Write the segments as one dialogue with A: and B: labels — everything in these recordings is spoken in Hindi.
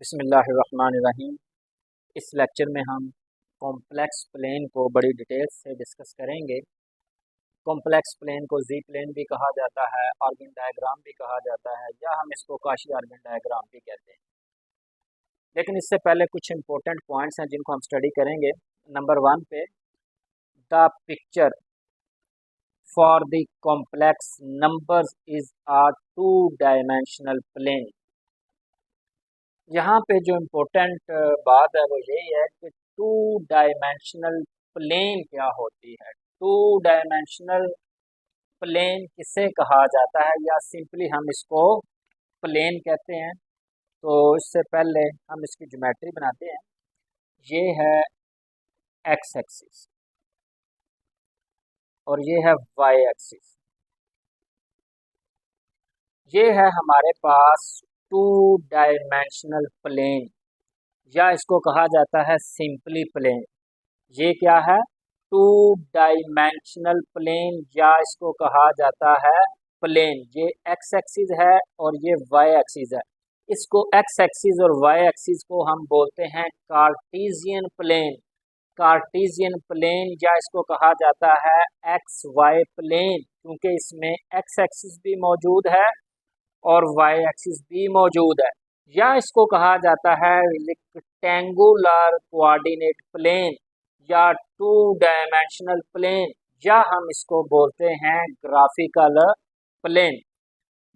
A: बिस्मिल्लाहिर्रहमानिर्रहीम। इस लेक्चर में हम कॉम्प्लेक्स प्लेन को बड़ी डिटेल से डिस्कस करेंगे। कॉम्प्लेक्स प्लेन को जी प्लेन भी कहा जाता है, आर्गन डायग्राम भी कहा जाता है, या हम इसको काशी आर्गन डायग्राम भी कहते हैं। लेकिन इससे पहले कुछ इंपॉर्टेंट पॉइंट्स हैं जिनको हम स्टडी करेंगे। नंबर 1 पे the picture for the complex numbers is a 2 dimensional plane. यहाँ पे जो इम्पोर्टेंट बात है वो यही है कि 2 डायमेंशनल प्लेन क्या होती है। 2 डायमेंशनल प्लेन किसे कहा जाता है, या सिंपली हम इसको प्लेन कहते हैं। तो इससे पहले हम इसकी ज्योमेट्री बनाते हैं। ये है एक्स एक्सिस और ये है वाई एक्सिस। ये है हमारे पास 2 डायमेंशनल प्लेन, या इसको कहा जाता है सिंपली प्लेन। ये क्या है? 2 डायमेंशनल प्लेन, या इसको कहा जाता है प्लेन। ये एक्स एक्सिस है और ये वाई एक्सिस है। इसको एक्स एक्सिस और वाई एक्सिस को हम बोलते हैं कार्टेशियन प्लेन। कार्टेशियन प्लेन, या इसको कहा जाता है एक्स वाई प्लेन, क्योंकि इसमें एक्स एक्सिस भी मौजूद है और वाई एक्सिस भी मौजूद है। या इसको कहा जाता है रेक्टेंगुलर कोऑर्डिनेट प्लेन, या 2 डायमेंशनल प्लेन, या हम इसको बोलते हैं ग्राफिकल प्लेन।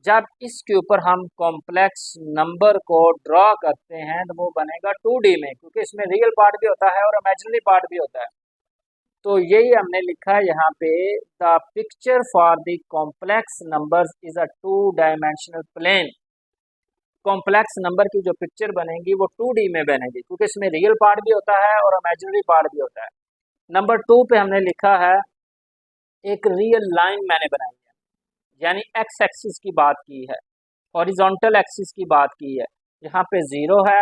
A: जब इसके ऊपर हम कॉम्प्लेक्स नंबर को ड्रॉ करते हैं तो वो बनेगा 2D में, क्योंकि इसमें रियल पार्ट भी होता है और इमेजिनरी पार्ट भी होता है। तो यही हमने लिखा है यहाँ पे, the picture for the complex numbers is a 2 dimensional plane. Complex number की जो पिक्चर बनेगी वो 2D में बनेगी, क्योंकि इसमें रियल पार्ट भी होता है और इमेजिनरी पार्ट भी होता है। नंबर 2 पे हमने लिखा है, एक रियल लाइन मैंने बनाई है, यानी एक्स एक्सिस की बात की है, हॉरिजॉन्टल एक्सिस की बात की है। यहाँ पे 0 है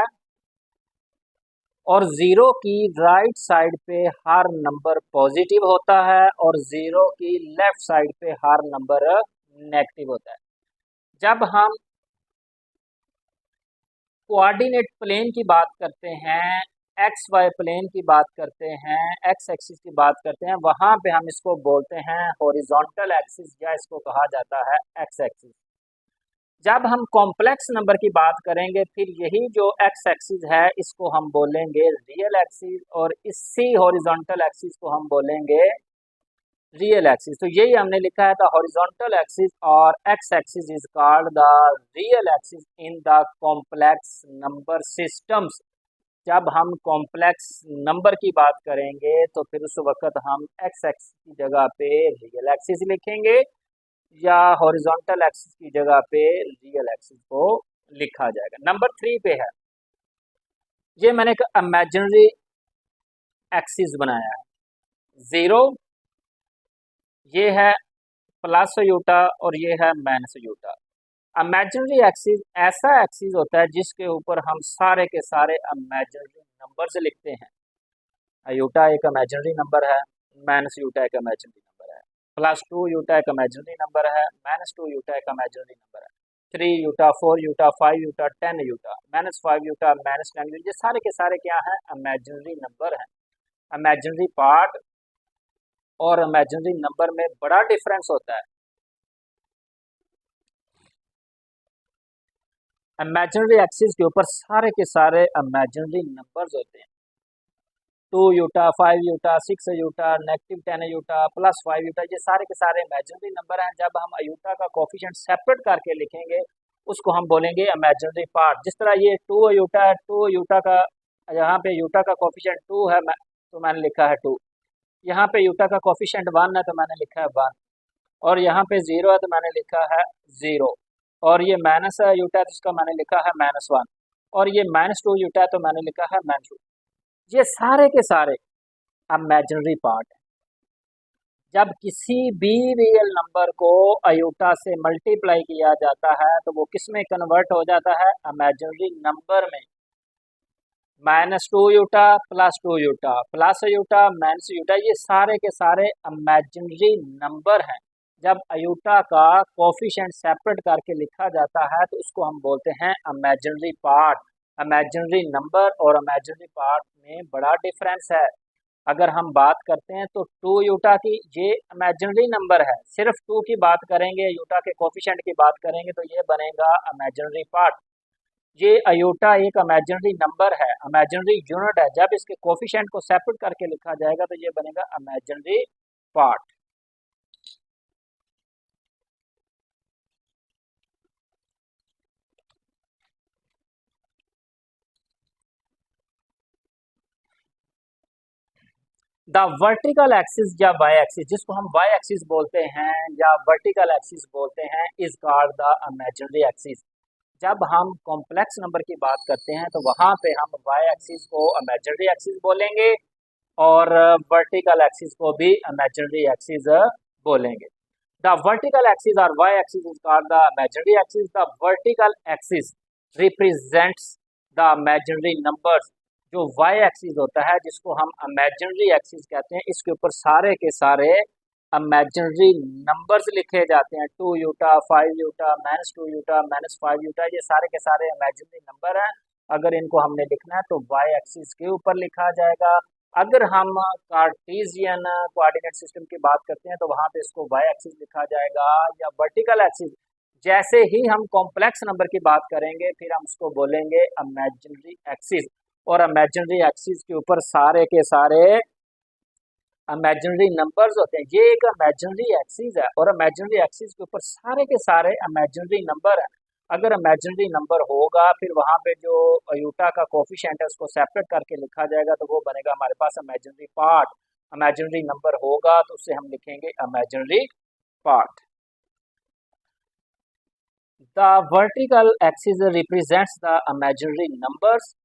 A: और 0 की राइट साइड पे हर नंबर पॉजिटिव होता है और 0 की लेफ्ट साइड पे हर नंबर नेगेटिव होता है। जब हम कोऑर्डिनेट प्लेन की बात करते हैं, एक्स वाई प्लेन की बात करते हैं, एक्स एक्सिस की बात करते हैं, वहां पे हम इसको बोलते हैं हॉरिजॉन्टल एक्सिस, या इसको कहा जाता है एक्स एक्सिस। जब हम कॉम्प्लेक्स नंबर की बात करेंगे, फिर यही जो एक्स एक्सिस है इसको हम बोलेंगे रियल एक्सिस, और इसी हॉरिजॉन्टल एक्सिस को हम बोलेंगे रियल एक्सिस। तो यही हमने लिखा है, द हॉरिजॉन्टल एक्सिस और x axis is called the real axis in the complex number systems. जब हम कॉम्प्लेक्स नंबर की बात करेंगे तो फिर उस वक्त हम एक्स एक्सिस की जगह पे रियल एक्सिस लिखेंगे, या हॉरिजॉन्टल एक्सिस की जगह पे रियल एक्सिस को लिखा जाएगा। नंबर 3 पे है, ये मैंने एक इमेजिनरी एक्सिस बनाया है। 0, ये है प्लस यूटा और ये है माइनस यूटा। इमेजिनरी एक्सिस ऐसा एक्सिस होता है जिसके ऊपर हम सारे के सारे इमेजिनरी नंबर्स लिखते हैं। यूटा एक इमेजिनरी नंबर है, माइनस यूटा एक इमेजिनरी नंबर है, +2 यूटा एक इमेजिनरी नंबर है, -2 यूटा एक इमेजिनरी नंबर है, 3 Utah, 4 Utah, 5 Utah, 10 Utah, -5 Utah, -10 Utah, ये सारे के सारे क्या हैं? इमेजिनरी नंबर हैं। इमेजिनरी पार्ट और इमेजिनरी नंबर में बड़ा डिफरेंस होता है। इमेजिनरी एक्सिस के ऊपर सारे के सारे इमेजिनरी नंबर्स होते हैं। 2 Utah, 5 Utah, 6 Utah, -10 Utah, +5 Utah, ये सारे के सारे इमेजिनरी नंबर हैं। जब हम यूटा का कोफिशिएंट सेपरेट करके लिखेंगे उसको हम बोलेंगे इमेजिनरी पार्ट। जिस तरह ये 2 यूटा है, 2 यूटा का, यहाँ पे यूटा का कोफिशिएंट 2 है तो मैंने लिखा है 2। यहाँ पे यूटा का कोफिशिएंट 1 है तो मैंने लिखा है 1, और यहाँ पे 0 है तो मैंने लिखा है 0, और ये माइनस है यूटा तो इसका मैंने लिखा है -1, और ये -2 यूटा है तो मैंने लिखा है -2। ये सारे के सारे इमेजिनरी पार्ट है। जब किसी भी रियल नंबर को अयूटा से मल्टीप्लाई किया जाता है तो वो किस में कन्वर्ट हो जाता है? इमेजिनरी नंबर में। -2 Utah, +2 Utah, plus Utah, minus Utah, ये सारे के सारे इमेजिनरी नंबर हैं। जब अयूटा का कोफिशिएंट सेपरेट करके लिखा जाता है तो उसको हम बोलते हैं इमेजिनरी पार्ट। इमेजिनरी नंबर और इमेजिनरी पार्ट में बड़ा डिफरेंस है। अगर हम बात करते हैं तो 2 यूटा की, ये इमेजिनरी नंबर है, सिर्फ 2 की बात करेंगे, यूटा के कोफिशिएंट की बात करेंगे तो ये बनेगा इमेजिनरी पार्ट। ये अयोटा एक इमेजिनरी नंबर है, इमेजिनरी यूनिट है, जब इसके कोफिशिएंट को सेपरेट करके लिखा जाएगा तो ये बनेगा imaginary part. The vertical axis या वाई एक्सिस, जिसको हम वाई एक्सिस बोलते हैं या वर्टिकल एक्सिस बोलते हैं, is called the imaginary axis. जब हम कॉम्प्लेक्स नंबर की बात करते हैं तो वहां पे हम वाई एक्सिस को इमेजिनरी एक्सिस बोलेंगे और वर्टिकल एक्सिस को भी इमेजिनरी एक्सिस बोलेंगे। द वर्टिकल एक्सिस और Y axis is called the imaginary axis. The vertical axis represents the imaginary numbers. जो वाई एक्सिस होता है, जिसको हम इमेजिनरी एक्सिस कहते हैं, इसके ऊपर सारे के सारे इमेजिनरी नंबर्स लिखे जाते हैं। 2 यूटा, 5 यूटा, -2 यूटा, -5 यूटा, ये सारे के सारे इमेजिनरी नंबर हैं। अगर इनको हमने लिखना है तो वाई एक्सिस के ऊपर लिखा जाएगा। अगर हम कार्टेशियन कोऑर्डिनेट सिस्टम की बात करते हैं तो वहां पे इसको वाई एक्सिस लिखा जाएगा या वर्टिकल एक्सिस। जैसे ही हम कॉम्प्लेक्स नंबर की बात करेंगे फिर हम उसको बोलेंगे इमेजिनरी एक्सिस, और इमेजिनरी एक्सिस के ऊपर सारे के सारे इमेजिनरी नंबर्स होते हैं। ये एक इमेजिनरी एक्सिस है और इमेजिनरी एक्सिस के ऊपर सारे के सारे इमेजिनरी नंबर है। अगर इमेजिनरी नंबर होगा फिर वहां पे जो यूटा का कोफिशिएंट है उसको सेपरेट करके लिखा जाएगा तो वो बनेगा हमारे पास इमेजिनरी पार्ट। इमेजिनरी नंबर होगा तो उसे हम लिखेंगे imaginary part. The vertical axis represents the imaginary numbers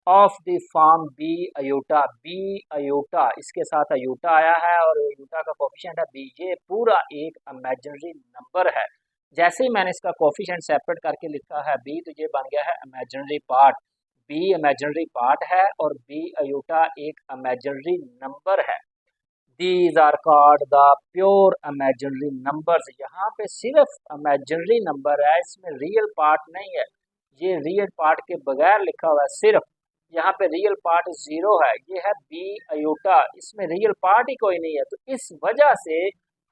A: of the form b iota. B iota, इसके साथ अयोटा आया है और अयोटा का कोफिशिएंट है बी। ये पूरा एक इमेजिनरी नंबर है। जैसे ही मैंने इसका कोफिशिएंट सेपरेट करके लिखा है बी तो ये बन गया है imaginary part. B imaginary part है और बी अयोटा एक इमेजिनरी नंबर है। These are called the pure imaginary numbers. यहाँ पे सिर्फ इमेजिनरी नंबर है, इसमें रियल पार्ट नहीं है। ये रियल पार्ट के बगैर लिखा हुआ है, सिर्फ यहाँ पे रियल पार्ट 0 है। ये है बी अयोटा, इसमें रियल पार्ट ही कोई नहीं है, तो इस वजह से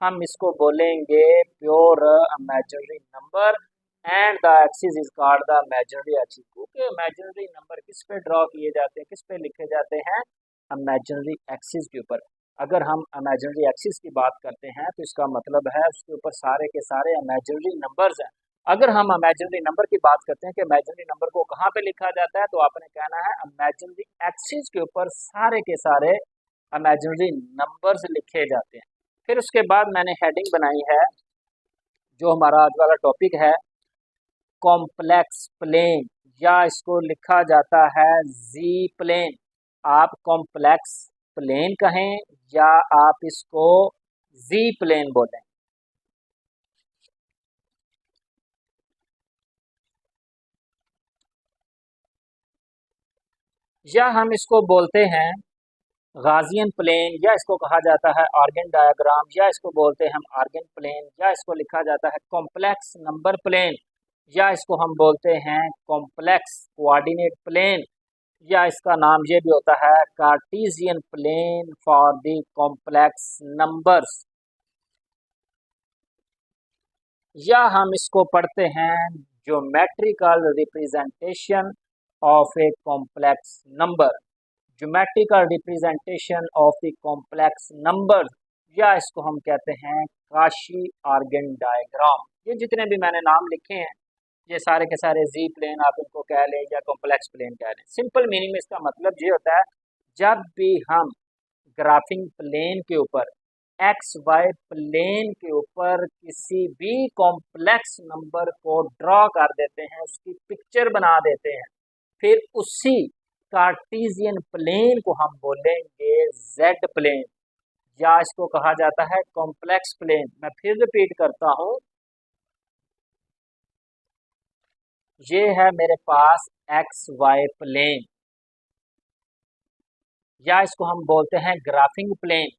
A: हम इसको बोलेंगे pure imaginary number and the axis is called the imaginary axis. क्योंकि इमेजिनरी नंबर किस पे ड्रॉ किए जाते हैं, किस पे लिखे जाते हैं, इमेजिनरी एक्सिस के ऊपर। अगर हम इमेजिनरी एक्सिस की बात करते हैं तो इसका मतलब है उसके ऊपर सारे के सारे इमेजिनरी नंबर्स हैं। अगर हम इमेजिनरी नंबर की बात करते हैं कि इमेजिनरी नंबर को कहाँ पे लिखा जाता है तो आपने कहना है इमेजिनरी एक्सिस के ऊपर सारे के सारे इमेजिनरी नंबर्स लिखे जाते हैं। फिर उसके बाद मैंने हेडिंग बनाई है, जो हमारा आज वाला टॉपिक है, कॉम्प्लेक्स प्लेन, या इसको लिखा जाता है जी प्लेन। आप कॉम्प्लेक्स प्लेन कहें या आप इसको जी प्लेन बोलें। या हम इसको बोलते हैं गाजियन प्लेन, या इसको कहा जाता है आर्गन डायग्राम, या इसको बोलते हैं हम आर्गन प्लेन, या इसको लिखा जाता है कॉम्प्लेक्स नंबर प्लेन, या इसको हम बोलते हैं कॉम्प्लेक्स कोऑर्डिनेट प्लेन, या इसका नाम ये भी होता है Cartesian plane for the complex numbers. या हम इसको पढ़ते हैं geometrical representation of a complex number. Geometrical representation of the complex number, या इसको हम कहते हैं काशी आर्गन डायग्राम। ये जितने भी मैंने नाम लिखे हैं ये सारे के सारे जी प्लेन आप इनको कह लें या कॉम्प्लेक्स प्लेन कह लें। सिंपल मीनिंग में इसका मतलब ये होता है, जब भी हम ग्राफिंग प्लेन के ऊपर एक्स वाई प्लेन के ऊपर किसी भी कॉम्प्लेक्स नंबर को ड्रॉ कर देते हैं, उसकी पिक्चर बना देते हैं, फिर उसी कार्टेशियन प्लेन को हम बोलेंगे जेड प्लेन, या इसको कहा जाता है कॉम्प्लेक्स प्लेन। मैं फिर रिपीट करता हूं, ये है मेरे पास एक्स वाई प्लेन, या इसको हम बोलते हैं ग्राफिंग प्लेन,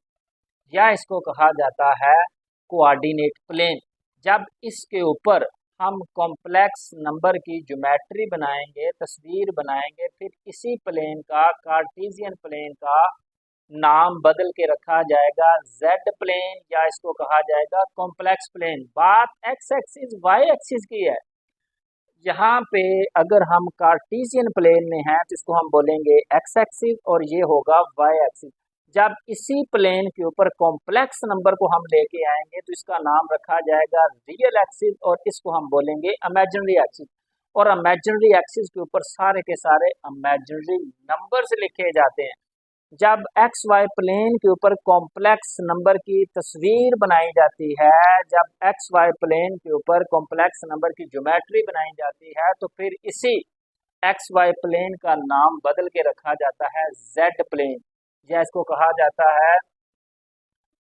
A: या इसको कहा जाता है कोऑर्डिनेट प्लेन। जब इसके ऊपर हम कॉम्प्लेक्स नंबर की ज्योमेट्री बनाएंगे, तस्वीर बनाएंगे, फिर इसी प्लेन का, कार्टेशियन प्लेन का नाम बदल के रखा जाएगा जेड प्लेन, या इसको कहा जाएगा कॉम्प्लेक्स प्लेन। बात एक्स एक्सिस वाई एक्सिस की है। यहाँ पे अगर हम कार्टेशियन प्लेन में हैं तो इसको हम बोलेंगे एक्स एक्सिस और ये होगा वाई एक्सिस। जब इसी प्लेन के ऊपर कॉम्प्लेक्स नंबर को हम लेके आएंगे तो इसका नाम रखा जाएगा रियल एक्सिस और इसको हम बोलेंगे इमेजिनरी एक्सिस। और इमेजिनरी एक्सिस के ऊपर सारे के सारे इमेजिनरी नंबर्स लिखे जाते हैं। जब एक्स वाई प्लेन के ऊपर कॉम्प्लेक्स नंबर की तस्वीर बनाई जाती है, जब एक्स वाई प्लेन के ऊपर कॉम्प्लेक्स नंबर की ज्योमेट्री बनाई जाती है, तो फिर इसी एक्स वाई प्लेन का नाम बदल के रखा जाता है जेड प्लेन, या इसको कहा जाता है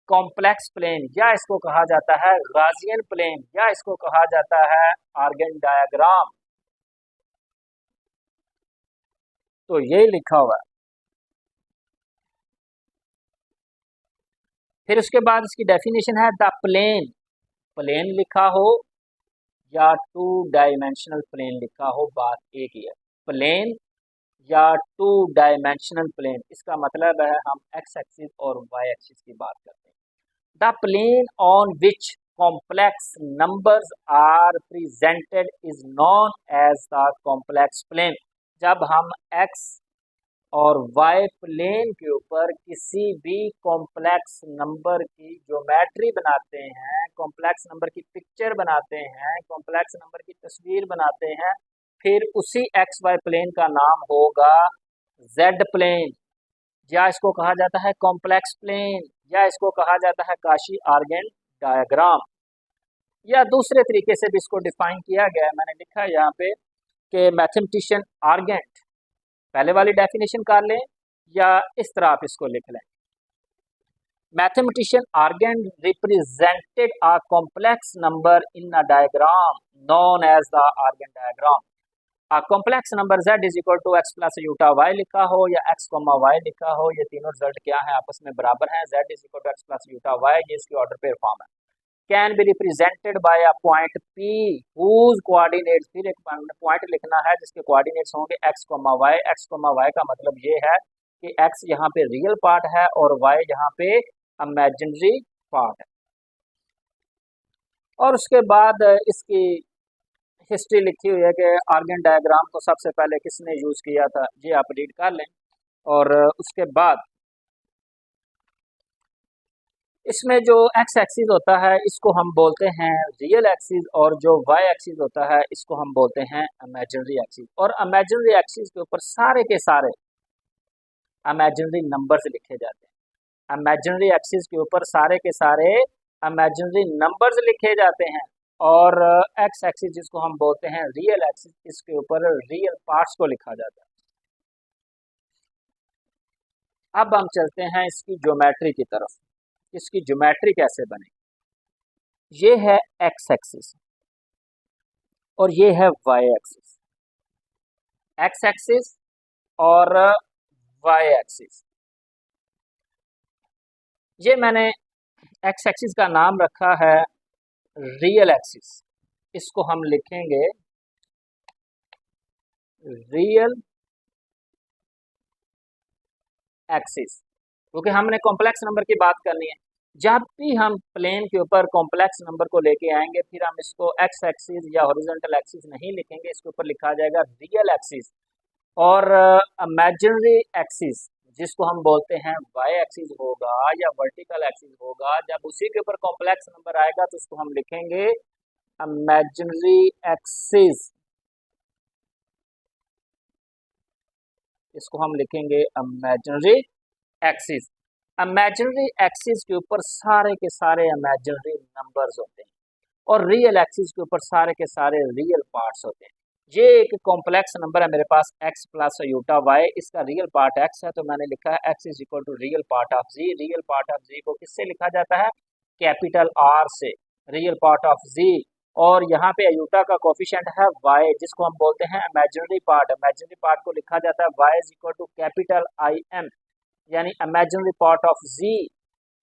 A: कॉम्प्लेक्स प्लेन, या इसको कहा जाता है गाजियन प्लेन, या इसको कहा जाता है आर्गन डायग्राम। तो ये लिखा हुआ है। फिर उसके बाद इसकी डेफिनेशन है द प्लेन, प्लेन लिखा हो या टू डायमेंशनल प्लेन लिखा हो, बात एक ही है। प्लेन या टू डायमेंशनल प्लेन, इसका मतलब है हम एक्स एक्सिस और वाई एक्सिस की बात करते हैं। The plane on which complex numbers are presented is known as the complex plane. जब हम एक्स और वाई प्लेन के ऊपर किसी भी कॉम्प्लेक्स नंबर की ज्योमेट्री बनाते हैं, कॉम्प्लेक्स नंबर की पिक्चर बनाते हैं, कॉम्प्लेक्स नंबर की तस्वीर बनाते हैं, फिर उसी एक्स वाई प्लेन का नाम होगा जेड प्लेन, या इसको कहा जाता है कॉम्प्लेक्स प्लेन, या इसको कहा जाता है काशी आर्गन डायग्राम। या दूसरे तरीके से भी इसको डिफाइन किया गया है, मैंने लिखा है यहाँ पे कि मैथमेटिशियन आर्गेंट, पहले वाली डेफिनेशन कर लें या इस तरह आप इसको लिख लें। Mathematician Argand represented a complex number in a diagram known as the Argand diagram. A complex number z is equal to x plus iota y लिखा हो या x कॉमा y लिखा हो, ये तीनों रिजल्ट क्या है, आपस में बराबर हैं। z is equal to x plus iota y, ये इसकी ऑर्डर पेयर फॉर्म है। Can be represented by a point P whose coordinates, फिर एक पॉइंट लिखना है जिसके कोऑर्डिनेट्स होंगे x, y। x, y का मतलब ये है कि x यहाँ पे रियल पार्ट है और y यहाँ पे इमेजिनरी पार्ट है। और उसके बाद इसकी हिस्ट्री लिखी हुई है कि आर्गन डायग्राम को सबसे पहले किसने यूज किया था, ये आप रीड कर लें। और उसके बाद इसमें जो एक्स एक्सिस होता है इसको हम बोलते हैं रियल एक्सिस, और जो वाई एक्सिस होता है इसको हम बोलते हैं इमेजिनरी एक्सिस। और इमेजिनरी एक्सिस के ऊपर सारे के सारे इमेजिनरी नंबर्स लिखे जाते हैं। इमेजिनरी एक्सिस के ऊपर सारे के सारे इमेजिनरी नंबर्स लिखे जाते हैं। और एक्स एक्सिस जिसको हम बोलते हैं रियल एक्सिस, इसके ऊपर रियल पार्ट्स को लिखा जाता है। अब हम चलते हैं इसकी ज्योमेट्री की तरफ। इसकी ज्योमेट्री कैसे बने, ये है एक्स एक्सिस और ये है वाई एक्सिस। एक्स एक्सिस और वाई एक्सिस, ये मैंने एक्स एक्सिस का नाम रखा है रियल एक्सिस, इसको हम लिखेंगे रियल एक्सिस, क्योंकि हमने कॉम्प्लेक्स नंबर की बात करनी है। जब भी हम प्लेन के ऊपर कॉम्प्लेक्स नंबर को लेके आएंगे फिर हम इसको एक्स एक्सिस या हॉरिजॉन्टल एक्सिस नहीं लिखेंगे, इसके ऊपर लिखा जाएगा रियल एक्सिस। और इमेजिनरी एक्सिस जिसको हम बोलते हैं वाई एक्सिस होगा या वर्टिकल एक्सिस होगा, जब उसी के ऊपर कॉम्प्लेक्स नंबर आएगा तो उसको हम लिखेंगे इमेजिनरी एक्सिस, इसको हम लिखेंगे इमेजिनरी एक्सिस। इमेजिनरी एक्सिस के ऊपर सारे के सारे इमेजिनरी नंबर्स होते हैं और रियल एक्सिस के ऊपर सारे के सारे रियल पार्ट्स होते हैं। ये एक कॉम्प्लेक्स नंबर है मेरे पास x प्लस यूटा y, इसका रियल पार्ट x है तो मैंने लिखा है x is equal to real part of z। Real part of z को किससे लिखा जाता है, कैपिटल R से, रियल पार्ट ऑफ z। और यहाँ पे यूटा का कोफिशिएंट है y जिसको हम बोलते हैं इमेजिनरी पार्ट। इमेजिनरी पार्ट को लिखा जाता है y is equal to capital IM, यानी imaginary part of z।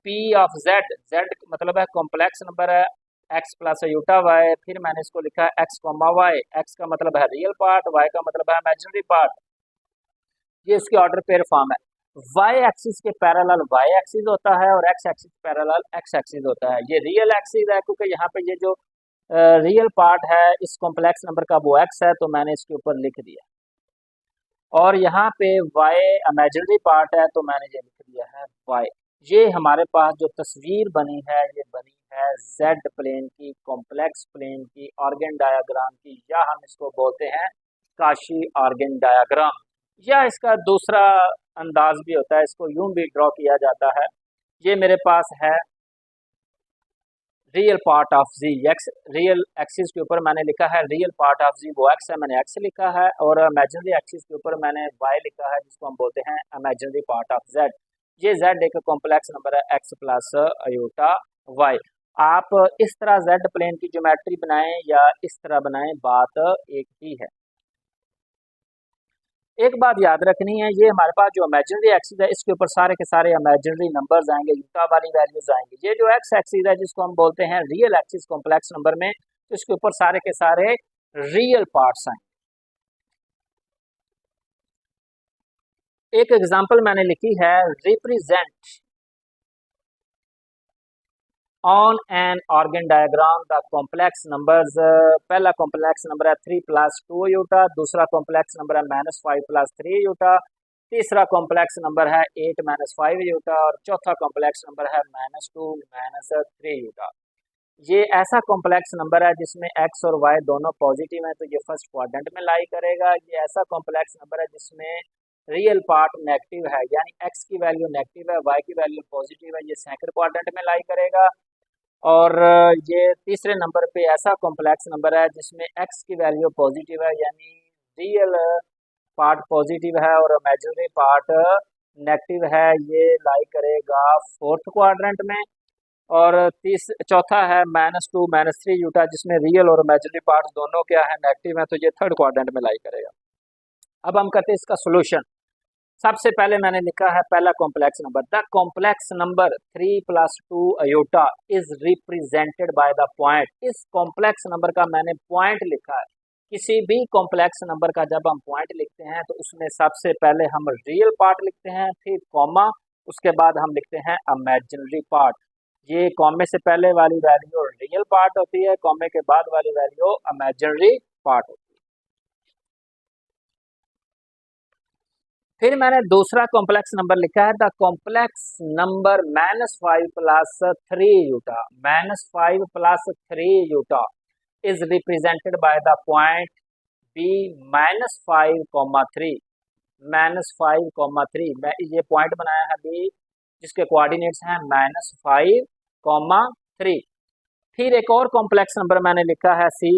A: p of z, z मतलब है कॉम्प्लेक्स नंबर है, एक्स प्लस अयूटा वाई, फिर मैंने इसको लिखा है एक्स कॉमा वाई। एक्स का मतलब है रियल पार्ट, वाई का मतलब है इमेजिनरी पार्ट। ये इसके ऑर्डर पेयर फॉर्म है। वाई एक्सिस के पैरेलल वाई एक्सिस होता है और x axis parallel x axis होता है। ये रियल एक्सिस है क्योंकि यहाँ पे ये जो रियल पार्ट है इस कॉम्प्लेक्स नंबर का वो एक्स है, तो मैंने इसके ऊपर लिख दिया। और यहाँ पे y इमेजिनरी पार्ट है तो मैंने ये लिख दिया है y। ये हमारे पास जो तस्वीर बनी है ये बनी है z प्लेन की, कॉम्प्लेक्स प्लेन की, ऑर्गन डायग्राम की, या हम इसको बोलते हैं काशी ऑर्गन डायग्राम, या इसका दूसरा अंदाज भी होता है, इसको यूं भी ड्रॉ किया जाता है। ये मेरे पास है real part of z x, real axis के ऊपर मैंने लिखा है रियल पार्ट ऑफ जी, वो एक्स है, मैंने एक्स लिखा है। और इमेजिनरी एक्सिस के ऊपर मैंने वाई लिखा है जिसको हम बोलते हैं इमेजिनरी पार्ट ऑफ जेड। ये जेड एक कॉम्प्लेक्स नंबर है एक्स प्लस अयोटा वाई। आप इस तरह जेड प्लेन की ज्योमेट्री बनाएं या इस तरह बनाएं, बात एक ही है। एक बात याद रखनी है, ये हमारे पास जो इमेजिनरी एक्सिस है इसके ऊपर सारे के सारे इमेजिनरी नंबर्स आएंगे, यूटा वाली वैल्यूज आएंगी। ये जो एक्स एक्सिस है जिसको हम बोलते हैं रियल एक्सिस कॉम्प्लेक्स नंबर में, तो इसके ऊपर सारे के सारे रियल पार्ट्स आएंगे। एक एग्जांपल मैंने लिखी है, represent on an organ diagram the complex numbers. पहला कॉम्प्लेक्स नंबर है 3 प्लस 2 यूटा, दूसरा कॉम्प्लेक्स नंबर है -5 प्लस 3 यूटा, तीसरा कॉम्प्लेक्स नंबर है 8 -5 यूटा, और चौथा कॉम्प्लेक्स नंबर है -2 -3 यूटा। ये ऐसा कॉम्प्लेक्स नंबर है जिसमें एक्स और वाई दोनों पॉजिटिव हैं, तो ये फर्स्ट क्वाड्रेंट में लाई करेगा। ये ऐसा कॉम्प्लेक्स नंबर है जिसमें रियल पार्ट नेगेटिव है, यानी एक्स की वैल्यू नेगेटिव है, वाई की वैल्यू पॉजिटिव है, ये सेकंड क्वाड्रेंट में लाई करेगा। और ये तीसरे नंबर पे ऐसा कॉम्प्लेक्स नंबर है जिसमें एक्स की वैल्यू पॉजिटिव है, यानी रियल पार्ट पॉजिटिव है और इमेजिनरी पार्ट नेगेटिव है, ये लाई करेगा फोर्थ क्वाड्रेंट में। और चौथा है -2 -3 यूटा, जिसमें रियल और इमेजिनरी पार्ट्स दोनों क्या है, नेगेटिव है, तो ये थर्ड क्वाड्रेंट में लाई करेगा। अब हम करते हैं इसका सोल्यूशन। सबसे पहले मैंने लिखा है पहला complex number, the complex number 3 + 2 iota is represented by the point. इस कॉम्प्लेक्स नंबर का मैंने पॉइंट लिखा है। किसी भी कॉम्प्लेक्स नंबर का जब हम पॉइंट लिखते हैं तो उसमें सबसे पहले हम रियल पार्ट लिखते हैं, फिर कॉमा, उसके बाद हम लिखते हैं इमेजिनरी पार्ट। ये कॉमे से पहले वाली वैल्यू रियल पार्ट होती है, कॉमे के बाद वाली वैल्यू इमेजिनरी पार्ट होती है। फिर मैंने दूसरा कॉम्प्लेक्स नंबर लिखा है, the complex number -5 + 3 iota, -5 + 3 iota is represented by the point B -5, 3, -5, 3। मैं ये पॉइंट बनाया है बी जिसके कोऑर्डिनेट्स हैं -5, 3। फिर एक और कॉम्प्लेक्स नंबर मैंने लिखा है सी,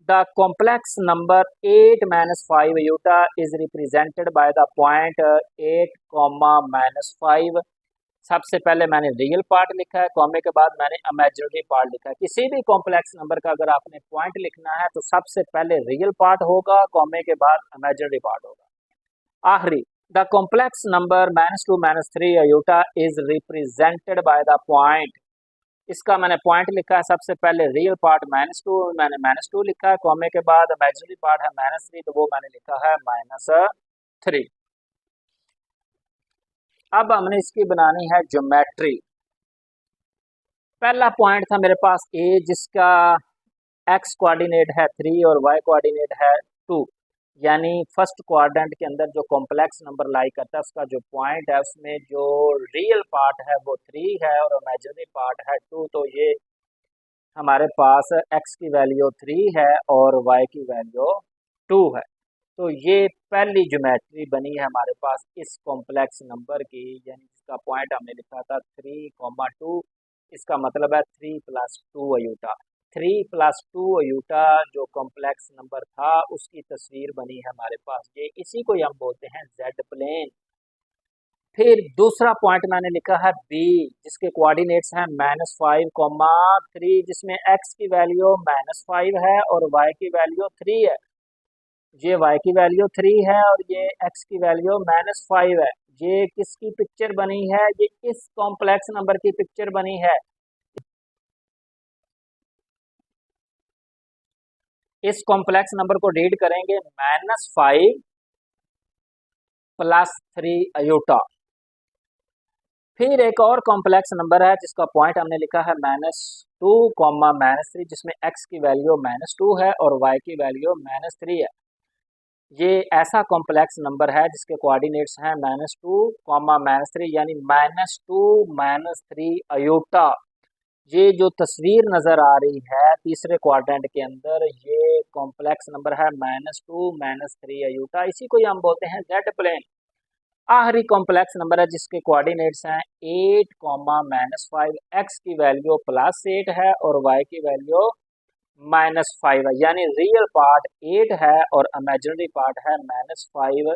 A: द कॉम्प्लेक्स नंबर 8 -5 यूटा is represented by the point 8, -5। सबसे पहले मैंने रियल पार्ट लिखा है, कॉमे के बाद मैंने इमेजिनरी पार्ट लिखा है। किसी भी कॉम्प्लेक्स नंबर का अगर आपने पॉइंट लिखना है तो सबसे पहले रियल पार्ट होगा, कॉमे के बाद इमेजिनरी पार्ट होगा। आखिरी, the complex number -2 -3 iota is represented by the point. इसका मैंने पॉइंट लिखा है, सबसे पहले रियल पार्ट -2, मैंने -2 लिखा है, कॉमे के बाद इमेजिनरी पार्ट है -3, तो वो मैंने लिखा है -3। अब हमने इसकी बनानी है ज्योमेट्री। पहला पॉइंट था मेरे पास ए, जिसका एक्स कोऑर्डिनेट है 3 और वाई कोऑर्डिनेट है 2, यानी फर्स्ट क्वाड्रेंट के अंदर जो कॉम्प्लेक्स नंबर लाई करता है उसका जो पॉइंट है उसमें जो रियल पार्ट है वो 3 है और इमेजिनरी पार्ट है 2, तो ये हमारे पास x की वैल्यू 3 है और y की वैल्यू 2 है। तो ये पहली ज्योमेट्री बनी है हमारे पास इस कॉम्प्लेक्स नंबर की, यानी जिसका पॉइंट हमने लिखा था 3, 2, इसका मतलब है 3 + 2 अयूटा। 3 + 2 अयूटा जो कॉम्प्लेक्स नंबर था उसकी तस्वीर बनी है हमारे पास, ये इसी को हम बोलते हैं जेड प्लेन। फिर दूसरा पॉइंट मैंने लिखा है बी, जिसके कोऑर्डिनेट्स हैं -5, 3, जिसमें x की वैल्यू -5 है और y की वैल्यू 3 है। ये y की वैल्यू 3 है और ये x की वैल्यू -5 है। ये किसकी पिक्चर बनी है? ये इस कॉम्प्लेक्स नंबर की पिक्चर बनी है। इस कॉम्प्लेक्स नंबर को रीड करेंगे -5 + 3 अयोटा। फिर एक और कॉम्प्लेक्स नंबर है जिसका पॉइंट हमने लिखा है -2, -3, जिसमें x की वैल्यू -2 है और y की वैल्यू -3 है। ये ऐसा कॉम्प्लेक्स नंबर है जिसके कोऑर्डिनेट्स हैं -2, -3, यानी -2 -3 अयोटा। ये जो तस्वीर नज़र आ रही है तीसरे क्वाड्रेंट के अंदर, ये कॉम्प्लेक्स नंबर है -2 -3 अयोटा। इसी को ही हम बोलते हैं जेड प्लेन। आखिरी कॉम्प्लेक्स नंबर है जिसके कोऑर्डिनेट्स हैं 8, -5, x की वैल्यू +8 है और y की वैल्यू -5 है, यानी रियल पार्ट 8 है और इमेजिनरी पार्ट है -5।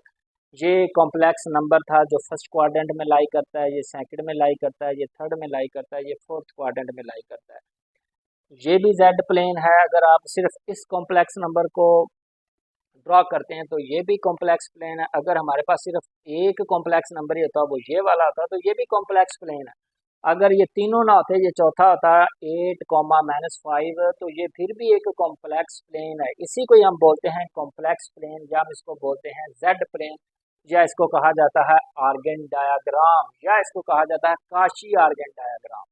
A: ये कॉम्प्लेक्स नंबर था जो फर्स्ट क्वाड्रेंट में लाई करता है, ये सेकंड में लाई करता है, ये थर्ड में लाई करता है, ये फोर्थ क्वाड्रेंट में लाई करता है। ये भी जेड प्लेन है। अगर आप सिर्फ इस कॉम्प्लेक्स नंबर को ड्रॉ करते हैं तो ये भी कॉम्प्लेक्स प्लेन है। अगर हमारे पास सिर्फ एक कॉम्प्लेक्स नंबर ही होता, वो ये वाला होता, तो ये भी कॉम्प्लेक्स प्लेन है। अगर ये तीनों ना होते, ये चौथा होता 8, -5, तो ये फिर भी एक कॉम्प्लेक्स प्लेन है। इसी को ही हम बोलते हैं कॉम्प्लेक्स प्लेन, या हम इसको बोलते हैं जेड प्लेन, या इसको कहा जाता है आर्गन डायग्राम, या इसको कहा जाता है काशी आर्गन डायग्राम।